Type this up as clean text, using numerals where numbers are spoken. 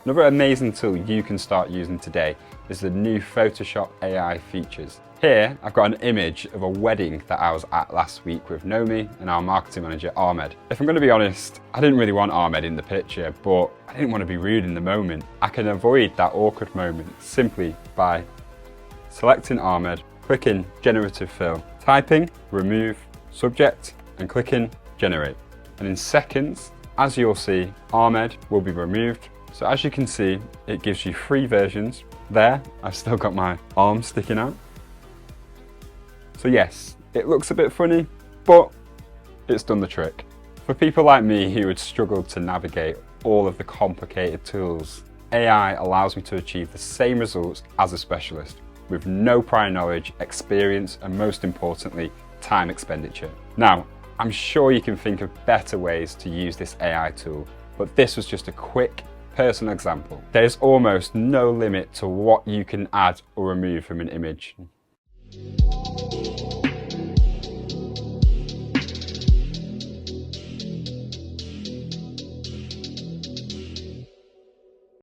Another amazing tool you can start using today is the new Photoshop AI features. Here, I've got an image of a wedding that I was at last week with Nomi and our marketing manager, Ahmed. If I'm going to be honest, I didn't really want Ahmed in the picture, but I didn't want to be rude in the moment. I can avoid that awkward moment simply by selecting Ahmed, clicking Generative Fill, typing Remove Subject, and clicking Generate. And in seconds, as you'll see, Ahmed will be removed. So as you can see, it gives you 3 versions. There, I've still got my arm sticking out. So yes, it looks a bit funny, but it's done the trick. For people like me who would struggle to navigate all of the complicated tools, AI allows me to achieve the same results as a specialist, with no prior knowledge, experience, and most importantly, time expenditure. Now, I'm sure you can think of better ways to use this AI tool, but this was just a quick, personal example. There's almost no limit to what you can add or remove from an image.